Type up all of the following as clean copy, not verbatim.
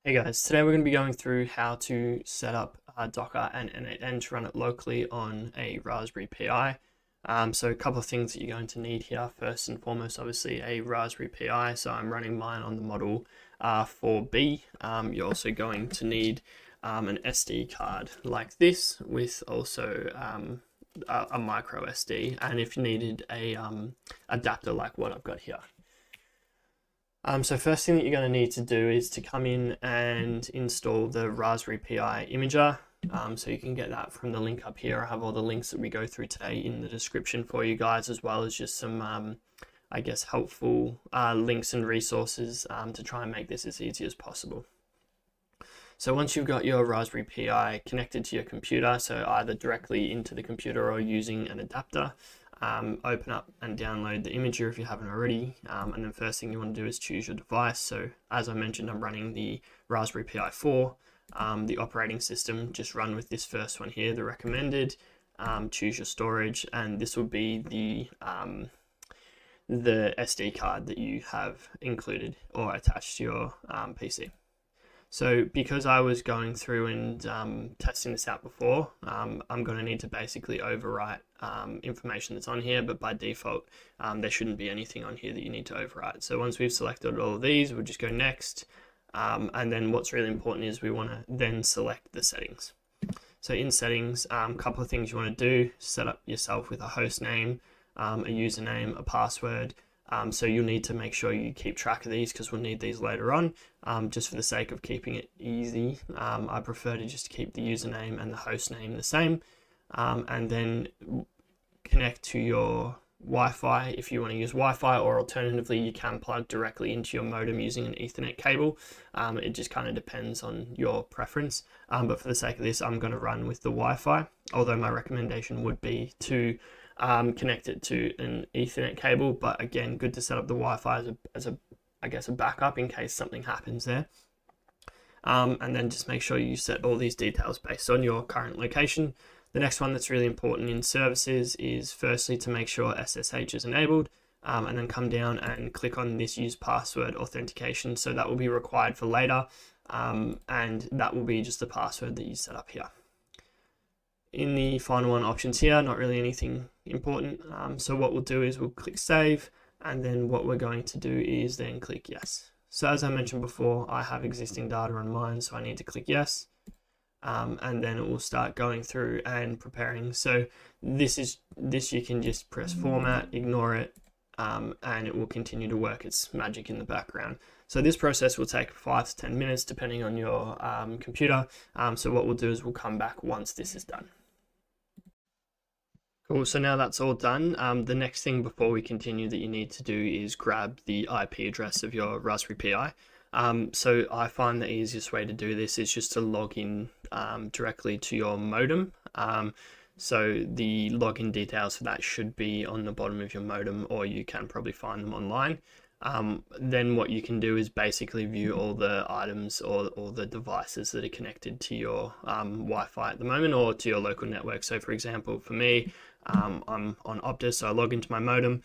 Hey guys, today we're going to be going through how to set up Docker and N8N to run it locally on a Raspberry Pi. So a couple of things that you're going to need here. First and foremost, obviously a Raspberry Pi. So I'm running mine on the model 4B. You're also going to need an SD card like this with also a micro SD. And if you needed a adapter like what I've got here. So first thing that you're going to need to do is to come in and install the Raspberry Pi imager. So you can get that from the link up here. I have all the links that we go through today in the description for you guys, as well as just some, I guess, helpful links and resources to try and make this as easy as possible. So once you've got your Raspberry Pi connected to your computer, so either directly into the computer or using an adapter, open up and download the imager if you haven't already, and then first thing you want to do is choose your device. So as I mentioned, I'm running the Raspberry Pi 4, the operating system. Just run with this first one here, the recommended. Choose your storage, and this will be the SD card that you have included or attached to your PC. So because I was going through and testing this out before, I'm going to need to basically overwrite information that's on here, but by default, there shouldn't be anything on here that you need to overwrite. So once we've selected all of these, we'll just go next. And then what's really important is we want to then select the settings. So in settings, a couple of things you want to do: set up yourself with a host name, a username, a password. So you'll need to make sure you keep track of these because we'll need these later on. Just for the sake of keeping it easy, I prefer to just keep the username and the host name the same, and then connect to your Wi-Fi if you want to use Wi-Fi, or alternatively you can plug directly into your modem using an Ethernet cable. It just kind of depends on your preference, but for the sake of this, I'm going to run with the Wi-Fi, although my recommendation would be to connect it to an Ethernet cable, but again, good to set up the Wi-Fi as a I guess a backup in case something happens there. And then just make sure you set all these details based on your current location. The next one that's really important in services is firstly to make sure SSH is enabled, and then come down and click on this use password authentication. So that will be required for later, and that will be just the password that you set up here. In the final one, options here, not really anything important. So what we'll do is we'll click save, and then what we're going to do is then click yes. So as I mentioned before, I have existing data on mine, so I need to click yes. And then it will start going through and preparing. So this you can just press format, ignore it, and it will continue to work its magic in the background. So this process will take 5 to 10 minutes depending on your computer. So what we'll do is we'll come back once this is done. Cool, so now that's all done. The next thing before we continue that you need to do is grab the IP address of your Raspberry Pi. So I find the easiest way to do this is just to log in directly to your modem. So the login details for that should be on the bottom of your modem, or you can probably find them online. Then what you can do is basically view all the items or all the devices that are connected to your Wi-Fi at the moment, or to your local network. So for example, for me, I'm on Optus, so I log into my modem,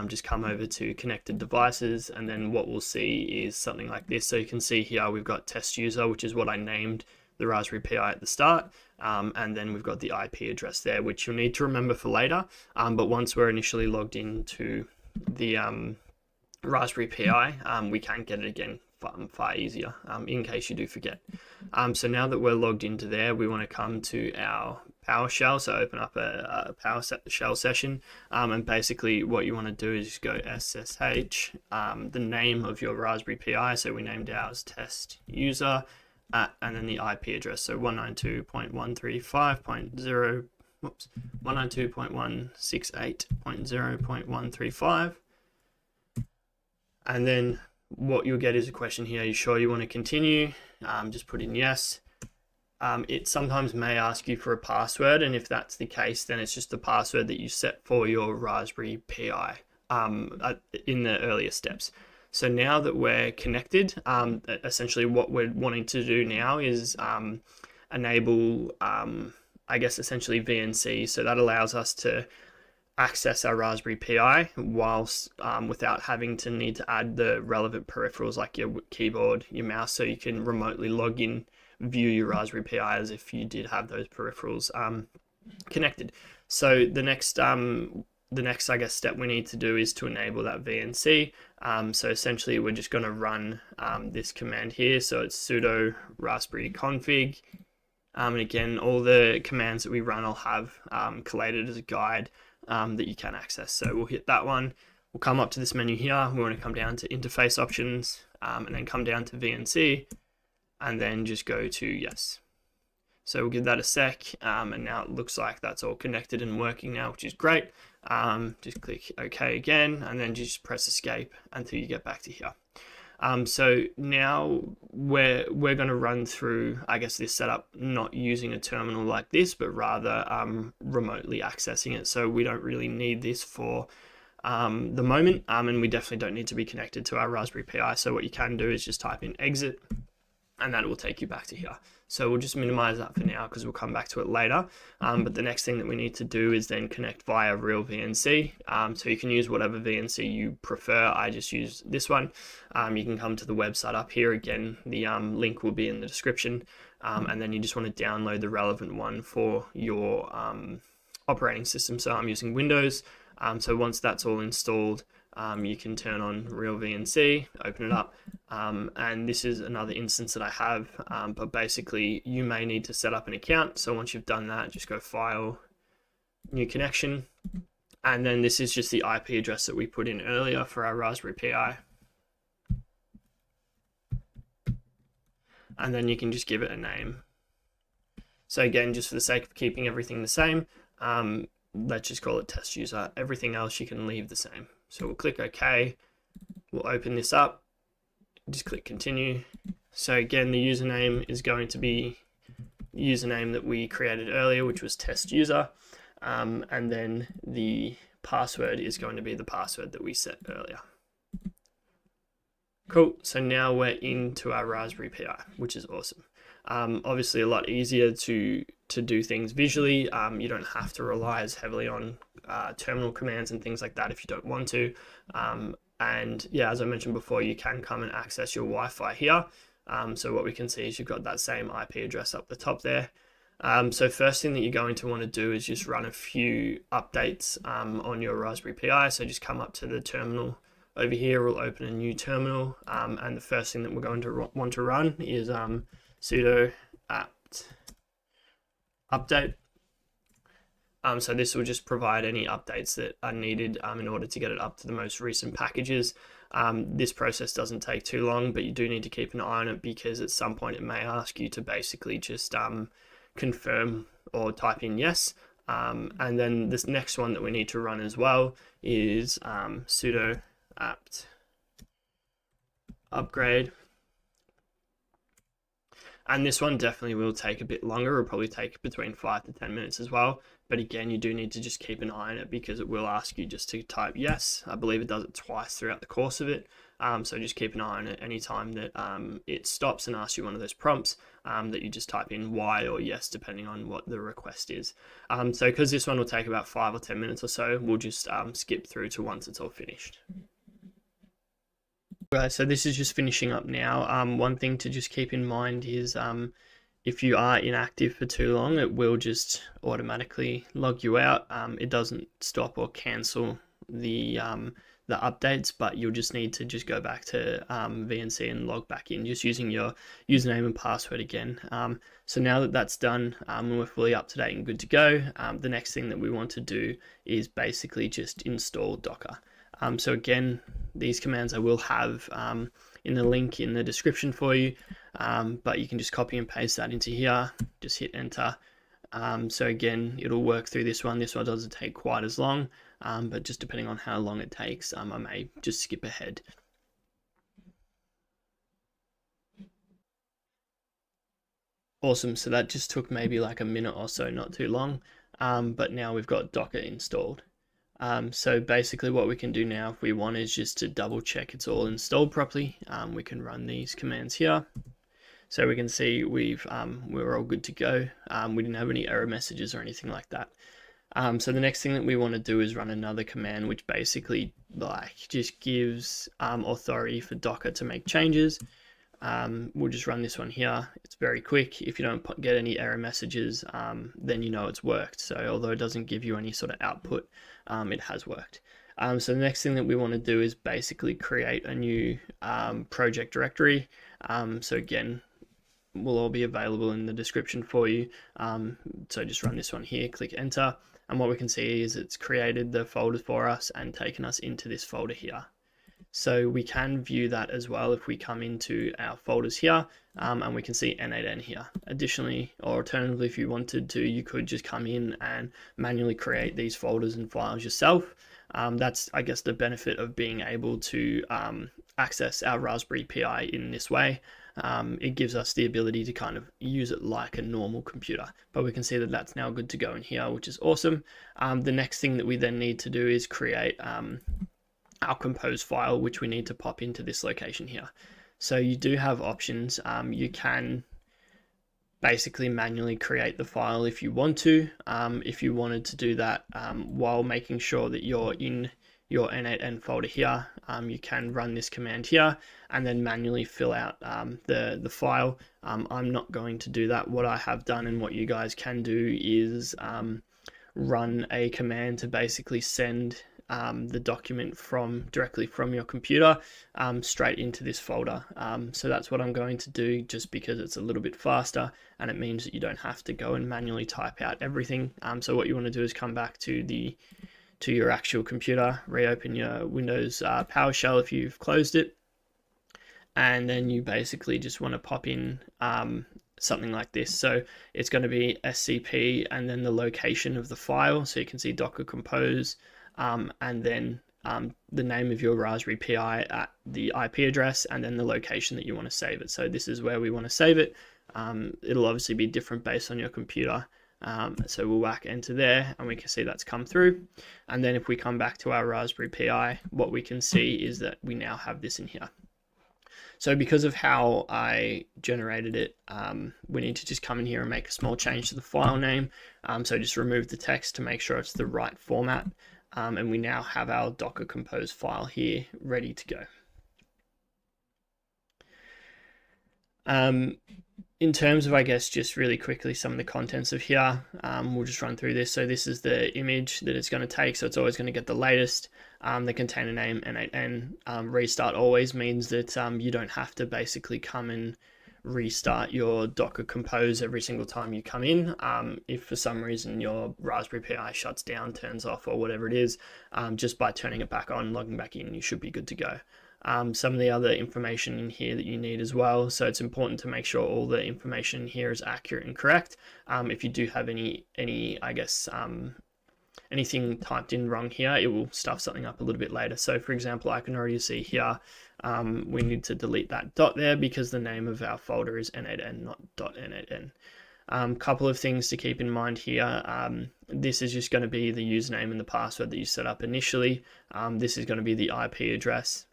just come over to connected devices, and then what we'll see is something like this. So you can see here we've got test user, which is what I named the Raspberry Pi at the start, and then we've got the IP address there, which you'll need to remember for later. But once we're initially logged into the Raspberry Pi, we can get it again far easier, in case you do forget. So now that we're logged into there, we want to come to our PowerShell. So open up a PowerShell session, and basically what you want to do is just go SSH, the name of your Raspberry Pi. So we named ours test user, and then the IP address. So 192.135.0, 192.168.0.135. And then what you'll get is a question here: are you sure you want to continue? Just put in yes. It sometimes may ask you for a password, and if that's the case, then it's just the password that you set for your Raspberry Pi in the earlier steps. So now that we're connected, essentially what we're wanting to do now is enable, I guess, essentially VNC. So that allows us to access our Raspberry Pi whilst without having to need to add the relevant peripherals like your keyboard, your mouse, so you can remotely log in, view your Raspberry Pi as if you did have those peripherals connected. So the next I guess step we need to do is to enable that VNC. So essentially we're just going to run this command here. So it's sudo raspberry config. And again, all the commands that we run I'll have collated as a guide that you can access. So we'll hit that one. We'll come up to this menu here. We want to come down to interface options and then come down to VNC and then just go to yes. So we'll give that a sec, and now it looks like that's all connected and working now, which is great. Just click OK again, and then just press escape until you get back to here. So now we're going to run through, I guess, this setup not using a terminal like this, but rather remotely accessing it. So we don't really need this for the moment, and we definitely don't need to be connected to our Raspberry Pi. So what you can do is just type in exit, and that will take you back to here. So we'll just minimize that for now because we'll come back to it later. But the next thing that we need to do is then connect via Real VNC. So you can use whatever VNC you prefer. I just use this one. You can come to the website up here. Again, the link will be in the description. And then you just want to download the relevant one for your operating system. So I'm using Windows. So once that's all installed, you can turn on Real VNC, open it up, and this is another instance that I have, but basically you may need to set up an account. So once you've done that, just go File, New Connection, and then this is just the IP address that we put in earlier for our Raspberry Pi. And then you can just give it a name. So again, just for the sake of keeping everything the same, let's just call it test user. Everything else you can leave the same. So we'll click OK, we'll open this up, just click continue. So again, the username is going to be the username that we created earlier, which was test user. And then the password is going to be the password that we set earlier. Cool, so now we're into our Raspberry Pi, which is awesome. Obviously a lot easier to do things visually. You don't have to rely as heavily on terminal commands and things like that if you don't want to. And yeah, as I mentioned before, you can come and access your Wi-Fi here. So what we can see is you've got that same IP address up the top there. So first thing that you're going to want to do is just run a few updates on your Raspberry Pi. So just come up to the terminal over here. We'll open a new terminal, and the first thing that we're going to want to run is sudo apt update. So this will just provide any updates that are needed in order to get it up to the most recent packages. This process doesn't take too long, but you do need to keep an eye on it because at some point it may ask you to basically just confirm or type in yes. And then this next one that we need to run as well is sudo apt upgrade. And this one definitely will take a bit longer. It'll probably take between 5 to 10 minutes as well. But again, you do need to just keep an eye on it because it will ask you just to type yes. I believe it does it twice throughout the course of it. So just keep an eye on it anytime that it stops and asks you one of those prompts that you just type in Y or yes, depending on what the request is. So because this one will take about 5 or 10 minutes or so, we'll just skip through to once it's all finished. Right, so this is just finishing up now. One thing to just keep in mind is if you are inactive for too long, it will just automatically log you out. It doesn't stop or cancel the updates, but you'll just need to just go back to VNC and log back in just using your username and password again. So now that that's done and we're fully up to date and good to go, the next thing that we want to do is basically just install Docker. So again, these commands I will have in the link in the description for you, but you can just copy and paste that into here, just hit enter. So again, it'll work through this one. This one doesn't take quite as long, but just depending on how long it takes, I may just skip ahead. Awesome, so that just took maybe like a minute or so, not too long, but now we've got Docker installed. So basically what we can do now if we want is just to double check it's all installed properly. We can run these commands here. So we can see we're all good to go. We didn't have any error messages or anything like that. So the next thing that we want to do is run another command, which basically like just gives authority for Docker to make changes. We'll just run this one here. It's very quick. If you don't get any error messages, then you know it's worked. So although it doesn't give you any sort of output, it has worked. So the next thing that we want to do is basically create a new project directory. So again, will all be available in the description for you. So just run this one here, click enter. And what we can see is it's created the folder for us and taken us into this folder here. So we can view that as well if we come into our folders here, and we can see N8N here. Additionally, or alternatively, if you wanted to, you could just come in and manually create these folders and files yourself. That's, I guess, the benefit of being able to access our Raspberry Pi in this way. It gives us the ability to kind of use it like a normal computer, but we can see that that's now good to go in here, which is awesome. The next thing that we then need to do is create our compose file, which we need to pop into this location here. So you do have options. You can basically manually create the file if you want to. If you wanted to do that while making sure that you're in your N8N folder here, you can run this command here and then manually fill out the file. I'm not going to do that. What I have done and what you guys can do is run a command to basically send the document directly from your computer straight into this folder. So that's what I'm going to do, just because it's a little bit faster and it means that you don't have to go and manually type out everything. So what you want to do is come back to your actual computer, reopen your Windows PowerShell if you've closed it, and then you basically just want to pop in something like this. So it's going to be SCP and then the location of the file. So you can see Docker Compose, and then the name of your Raspberry Pi at the IP address, and then the location that you want to save it. So this is where we want to save it. It'll obviously be different based on your computer. So we'll whack enter there and we can see that's come through. And then if we come back to our Raspberry Pi, what we can see is that we now have this in here. So because of how I generated it, we need to just come in here and make a small change to the file name. So just remove the text to make sure it's the right format. And we now have our Docker Compose file here ready to go. In terms of, I guess, just really quickly some of the contents of here, we'll just run through this. So this is the image that it's going to take. So it's always going to get the latest. The container name N8N. Restart always means that you don't have to basically come and restart your Docker Compose every single time you come in. If for some reason your Raspberry Pi shuts down, turns off, or whatever it is, just by turning it back on, logging back in, you should be good to go. Some of the other information in here that you need as well. So it's important to make sure all the information here is accurate and correct. If you do have any I guess, anything typed in wrong here, it will stuff something up a little bit later. So for example, I can already see here, we need to delete that dot there because the name of our folder is N8N, not .N8N. Couple of things to keep in mind here. This is just going to be the username and the password that you set up initially. This is going to be the IP address.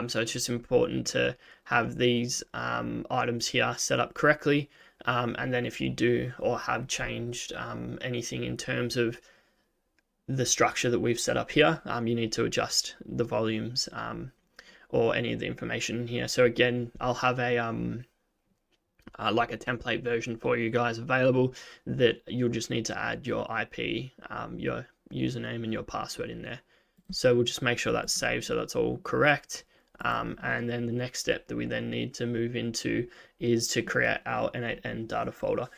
So it's just important to have these items here set up correctly. And then if you do or have changed anything in terms of the structure that we've set up here, you need to adjust the volumes or any of the information here. So again, I'll have a like a template version for you guys available that you'll just need to add your IP, your username and your password in there. So we'll just make sure that's saved so that's all correct. And then the next step that we then need to move into is to create our N8N data folder.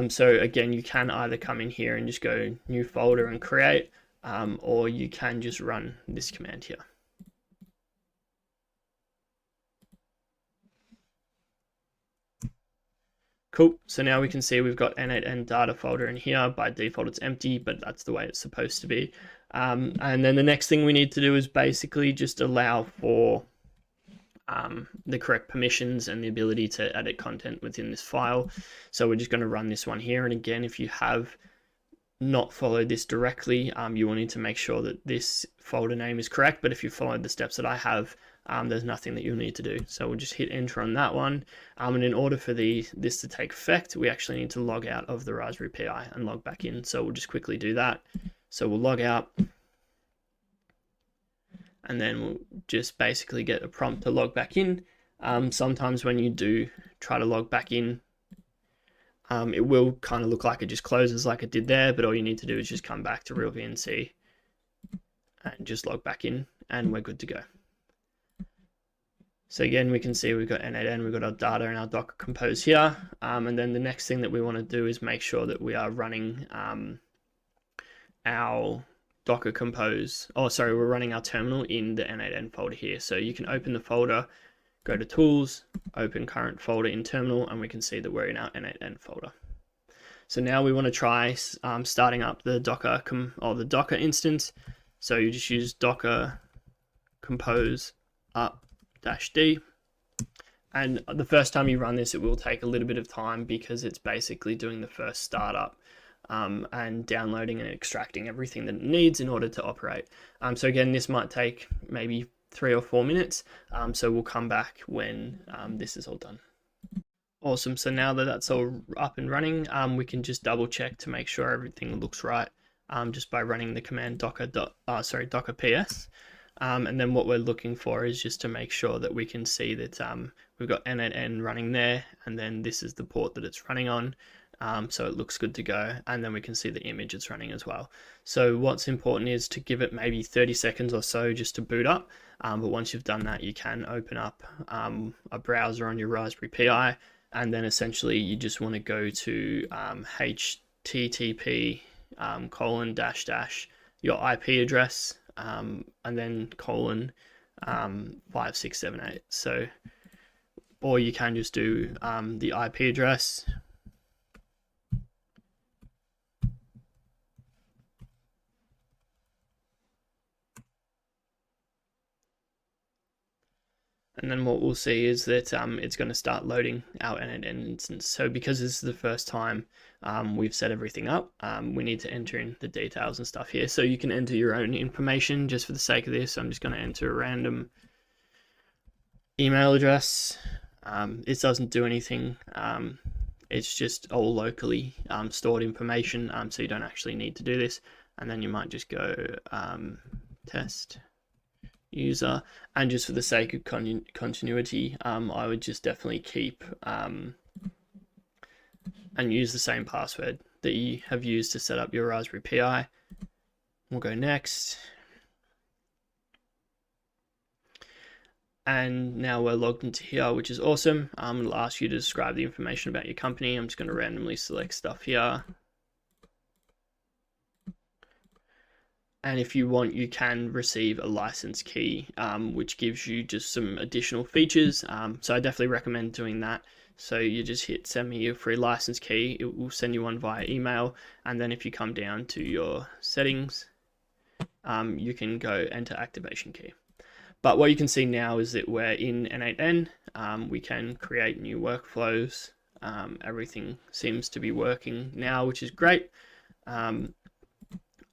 So again, you can either come in here and just go new folder and create, or you can just run this command here. Cool, so now we can see we've got N8N data folder in here. By default it's empty, but that's the way it's supposed to be. And then the next thing we need to do is basically just allow for the correct permissions and the ability to edit content within this file. So we're just going to run this one here. And again, if you have not followed this directly, you will need to make sure that this folder name is correct. But if you followed the steps that I have, there's nothing that you'll need to do. So we'll just hit enter on that one. And in order for this to take effect, we actually need to log out of the Raspberry Pi and log back in. So we'll just quickly do that. So we'll log out, and then we'll just basically get a prompt to log back in. Sometimes when you do try to log back in, it will kind of look like it just closes like it did there, but all you need to do is just come back to Real VNC and just log back in, and we're good to go. So again, we can see we've got N8N, we've got our data and our Docker Compose here. And then the next thing that we want to do is make sure that we are running our Docker Compose, we're running our terminal in the N8N folder here. So you can open the folder, go to Tools, open current folder in terminal, and we can see that we're in our N8N folder. So now we want to try starting up the Docker instance. So you just use Docker Compose up-d, and the first time you run this, it will take a little bit of time because it's basically doing the first startup and downloading and extracting everything that it needs in order to operate. So again, this might take maybe 3 or 4 minutes. So we'll come back when this is all done. Awesome. So now that that's all up and running, we can just double check to make sure everything looks right just by running the command docker ps. And then what we're looking for is just to make sure that we can see that we've got N8N running there, and then this is the port that it's running on. So it looks good to go, and then we can see the image it's running as well. So what's important is to give it maybe 30 seconds or so just to boot up, but once you've done that, you can open up a browser on your Raspberry Pi, and then essentially you just want to go to http :/ your IP address, and then : 5678. So, or you can just do the IP address, and then what we'll see is that it's going to start loading our N8N instance. So because this is the first time we've set everything up, we need to enter in the details and stuff here. So you can enter your own information just for the sake of this. I'm just going to enter a random email address. This doesn't do anything. It's just all locally stored information, so you don't actually need to do this. And then you might just go test user, and just for the sake of continuity, I would just definitely keep and use the same password that you have used to set up your Raspberry Pi. We'll go next, and now we're logged into here, which is awesome. It'll ask you to describe the information about your company. I'm just going to randomly select stuff here. And if you want, you can receive a license key, which gives you just some additional features. So I definitely recommend doing that. So you just hit send me your free license key. It will send you one via email. And then if you come down to your settings, you can go enter activation key. But what you can see now is that we're in N8N. We can create new workflows. Everything seems to be working now, which is great.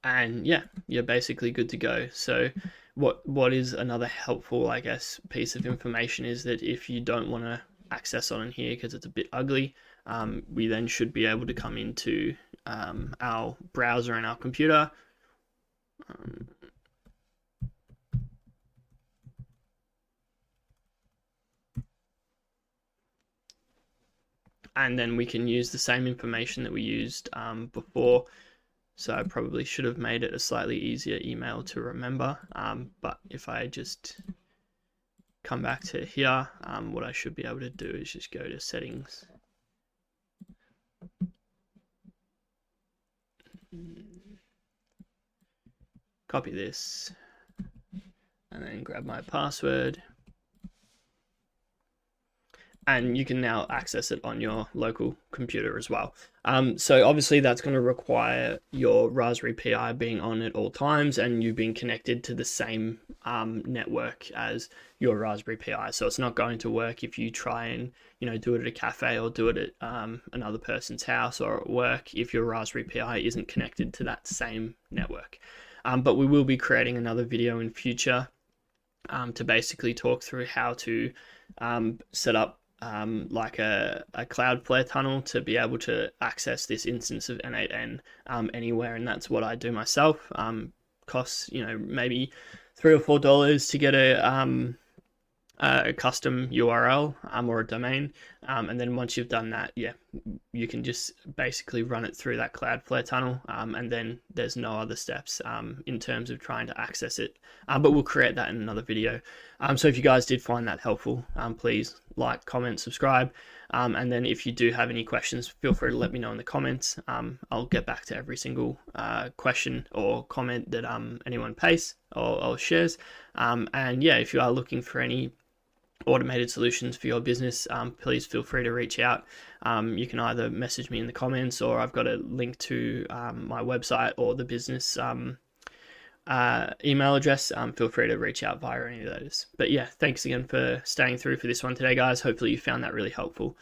And yeah, you're basically good to go. So what is another helpful, I guess, piece of information is that if you don't want to access on here because it's a bit ugly, we then should be able to come into our browser and our computer. And then we can use the same information that we used before. So I probably should have made it a slightly easier email to remember. But if I just come back to here, what I should be able to do is just go to settings. Copy this and then grab my password. And you can now access it on your local computer as well. So obviously that's going to require your Raspberry Pi being on at all times and you being connected to the same network as your Raspberry Pi. So it's not going to work if you try and do it at a cafe or do it at another person's house or at work if your Raspberry Pi isn't connected to that same network. But we will be creating another video in future to basically talk through how to set up like a Cloudflare tunnel to be able to access this instance of N8N anywhere, and that's what I do myself. Costs, you know, maybe $3 or $4 to get a custom URL or a domain, and then once you've done that, yeah, you can just basically run it through that Cloudflare tunnel, and then there's no other steps in terms of trying to access it, but we'll create that in another video. So if you guys did find that helpful, please like, comment, subscribe, and then if you do have any questions, feel free to let me know in the comments. I'll get back to every single question or comment that anyone pastes or shares, and yeah, if you are looking for any automated solutions for your business, please feel free to reach out. You can either message me in the comments, or I've got a link to my website or the business email address. Feel free to reach out via any of those. But yeah, thanks again for staying through for this one today, guys. Hopefully you found that really helpful.